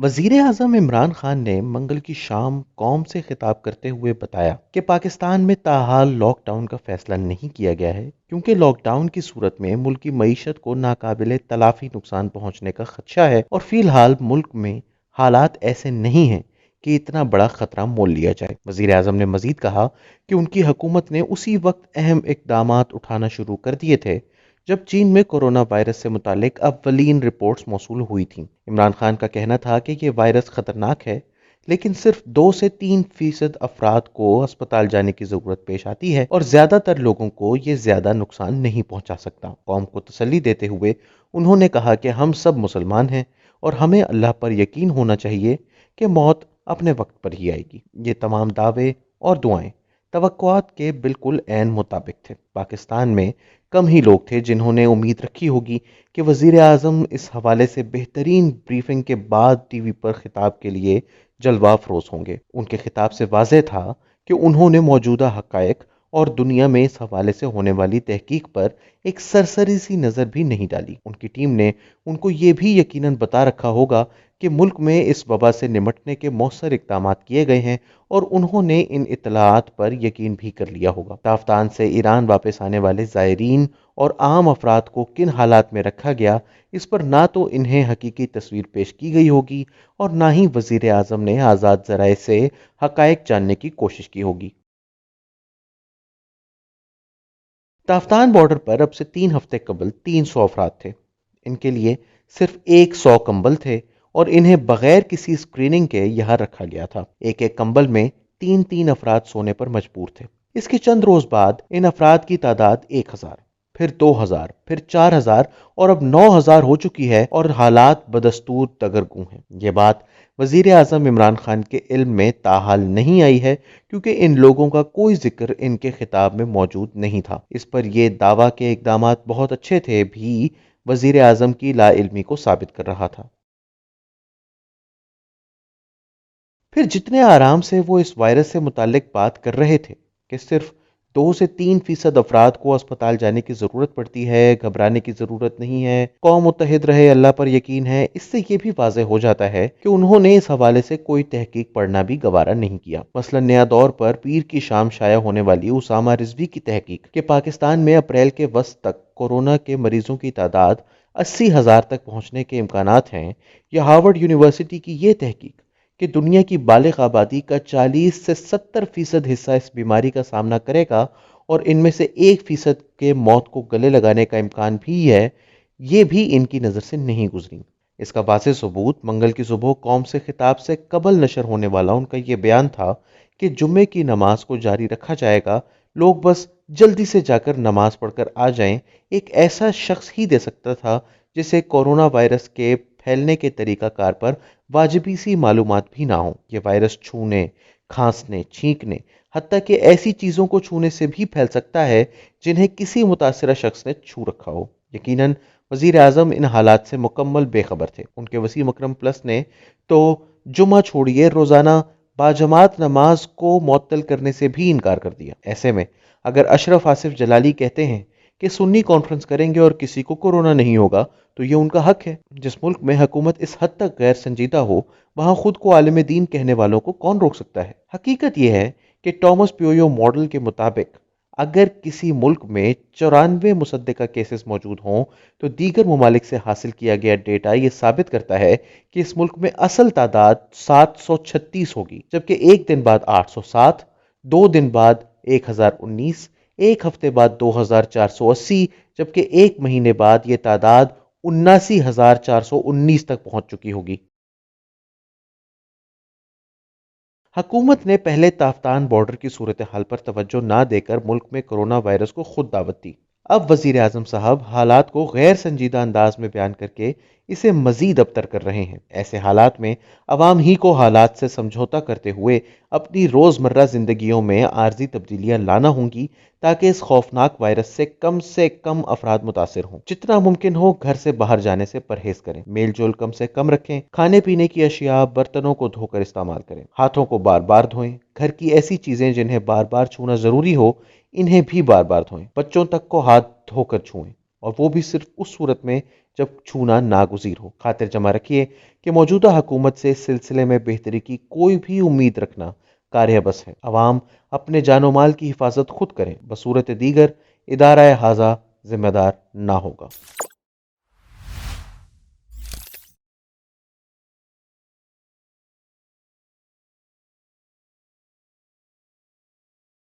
وزیر اعظم عمران خان نے منگل کی شام قوم سے خطاب کرتے ہوئے بتایا کہ پاکستان میں تاحال لاک ڈاؤن کا فیصلہ نہیں کیا گیا ہے کیونکہ لاک ڈاؤن کی صورت میں ملک کی معیشت کو ناقابل تلافی نقصان پہنچنے کا خدشہ ہے اور فی الحال ملک میں حالات ایسے نہیں ہیں کہ اتنا بڑا خطرہ مول لیا جائے۔ وزیر اعظم نے مزید کہا کہ ان کی حکومت نے اسی وقت اہم اقدامات اٹھانا شروع کر دیے تھے جب چین میں کورونا وائرس سے متعلق اولین رپورٹس موصول ہوئی تھیں۔ عمران خان کا کہنا تھا کہ یہ وائرس خطرناک ہے لیکن صرف 2 سے 3% افراد کو اسپتال جانے کی ضرورت پیش آتی ہے اور زیادہ تر لوگوں کو یہ زیادہ نقصان نہیں پہنچا سکتا۔ قوم کو تسلی دیتے ہوئے انہوں نے کہا کہ ہم سب مسلمان ہیں اور ہمیں اللہ پر یقین ہونا چاہیے کہ موت اپنے وقت پر ہی آئے گی۔ یہ تمام دعوے اور دعائیں توقعات کے بالکل عین مطابق تھے۔ پاکستان میں کم ہی لوگ تھے جنہوں نے امید رکھی ہوگی کہ وزیر اعظم اس حوالے سے بہترین بریفنگ کے بعد ٹی وی پر خطاب کے لیے جلوہ افروز ہوں گے۔ ان کے خطاب سے واضح تھا کہ انہوں نے موجودہ حقائق اور دنیا میں اس حوالے سے ہونے والی تحقیق پر ایک سرسری سی نظر بھی نہیں ڈالی۔ ان کی ٹیم نے ان کو یہ بھی یقیناً بتا رکھا ہوگا کہ ملک میں اس وبا سے نمٹنے کے مؤثر اقدامات کیے گئے ہیں اور انہوں نے ان اطلاعات پر یقین بھی کر لیا ہوگا۔ تافتان سے ایران واپس آنے والے زائرین اور عام افراد کو کن حالات میں رکھا گیا، اس پر نہ تو انہیں حقیقی تصویر پیش کی گئی ہوگی اور نہ ہی وزیر اعظم نے آزاد ذرائع سے حقائق جاننے کی کوشش کی ہوگی۔ تافتان بارڈر پر اب سے 3 ہفتے قبل 300 افراد تھے۔ ان کے لیے صرف 100 کمبل تھے اور انہیں بغیر کسی اسکریننگ کے یہاں رکھا گیا تھا۔ ایک ایک کمبل میں 3 افراد سونے پر مجبور تھے۔ اس کے چند روز بعد ان افراد کی تعداد 1000، پھر 2000، پھر 4000 اور اب 9000 ہو چکی ہے اور حالات بدستور دگرگوں ہیں۔ یہ بات وزیر اعظم عمران خان کے علم میں تاحال نہیں آئی ہے کیونکہ ان لوگوں کا کوئی ذکر ان کے خطاب میں موجود نہیں تھا۔ اس پر یہ دعویٰ کہ اقدامات بہت اچھے تھے بھی وزیر اعظم کی لا علمی کو ثابت کر رہا تھا۔ پھر جتنے آرام سے وہ اس وائرس سے متعلق بات کر رہے تھے کہ صرف 2 سے 3% افراد کو اسپتال جانے کی ضرورت پڑتی ہے، گھبرانے کی ضرورت نہیں ہے، قوم متحد رہے، اللہ پر یقین ہے، اس سے یہ بھی واضح ہو جاتا ہے کہ انہوں نے اس حوالے سے کوئی تحقیق پڑھنا بھی گوارا نہیں کیا۔ مثلا نیا دور پر پیر کی شام شائع ہونے والی اسامہ رضوی کی تحقیق کہ پاکستان میں اپریل کے وسط تک کورونا کے مریضوں کی تعداد 80,000 تک پہنچنے کے امکانات ہیں، یا ہارورڈ یونیورسٹی کی یہ تحقیق کہ دنیا کی بالغ آبادی کا 40 سے 70% حصہ اس بیماری کا سامنا کرے گا اور ان میں سے 1% کے موت کو گلے لگانے کا امکان بھی ہے، یہ بھی ان کی نظر سے نہیں گزری۔ اس کا واضح ثبوت منگل کی صبح قوم سے خطاب سے قبل نشر ہونے والا ان کا یہ بیان تھا کہ جمعے کی نماز کو جاری رکھا جائے گا، لوگ بس جلدی سے جا کر نماز پڑھ کر آ جائیں۔ ایک ایسا شخص ہی دے سکتا تھا جسے کورونا وائرس کے پھیلنے کے طریقہ کار پر واجبی سی معلومات بھی نہ ہوں۔ یہ وائرس چھونے، کھانسنے، چھینکنے، حتیٰ کہ ایسی چیزوں کو چھونے سے بھی پھیل سکتا ہے جنہیں کسی متاثرہ شخص نے چھو رکھا ہو۔ یقیناً وزیر اعظم ان حالات سے مکمل بے خبر تھے۔ ان کے وسیم اکرم پلس نے تو جمعہ چھوڑیے روزانہ باجماعت نماز کو معطل کرنے سے بھی انکار کر دیا۔ ایسے میں اگر اشرف آصف جلالی کہتے ہیں کہ سنی کانفرنس کریں گے اور کسی کو کورونا نہیں ہوگا تو یہ ان کا حق ہے۔ جس ملک میں حکومت اس حد تک غیر سنجیدہ ہو وہاں خود کو عالم دین کہنے والوں کو کون روک سکتا ہے؟ حقیقت یہ ہے کہ ٹامس پیویو ماڈل کے مطابق اگر کسی ملک میں 94 مصدقہ کیسز موجود ہوں تو دیگر ممالک سے حاصل کیا گیا ڈیٹا یہ ثابت کرتا ہے کہ اس ملک میں اصل تعداد 736 ہوگی، جبکہ ایک دن بعد 807، 2 دن بعد 1019، ایک ہفتے بعد 2480، جبکہ ایک مہینے بعد یہ تعداد 79,419 تک پہنچ چکی ہوگی۔ حکومت نے پہلے تافتان بارڈر کی صورتحال پر توجہ نہ دے کر ملک میں کرونا وائرس کو خود دعوت دی۔ اب وزیر اعظم صاحب حالات کو غیر سنجیدہ انداز میں بیان کر کے اسے مزید ابتر کر رہے ہیں۔ ایسے حالات میں عوام ہی کو حالات سے سمجھوتا کرتے ہوئے اپنی روزمرہ زندگیوں میں عارضی تبدیلیاں لانا ہوں گی تاکہ اس خوفناک وائرس سے کم افراد متاثر ہوں۔ جتنا ممکن ہو گھر سے باہر جانے سے پرہیز کریں، میل جول کم سے کم رکھیں، کھانے پینے کی اشیاء، برتنوں کو دھو کر استعمال کریں، ہاتھوں کو بار بار دھوئیں، گھر کی ایسی چیزیں جنہیں بار بار چھونا ضروری ہو انہیں بھی بار بار دھوئیں، بچوں تک کو ہاتھ دھو کر چھوئیں، اور وہ بھی صرف اس صورت میں جب چھونا ناگزیر ہو۔ خاطر جمع رکھیے کہ موجودہ حکومت سے اس سلسلے میں بہتری کی کوئی بھی امید رکھنا کاریہ بس ہے۔ عوام اپنے جان و مال کی حفاظت خود کریں، بصورت دیگر ادارہ ھذا ذمہ دار نہ ہوگا۔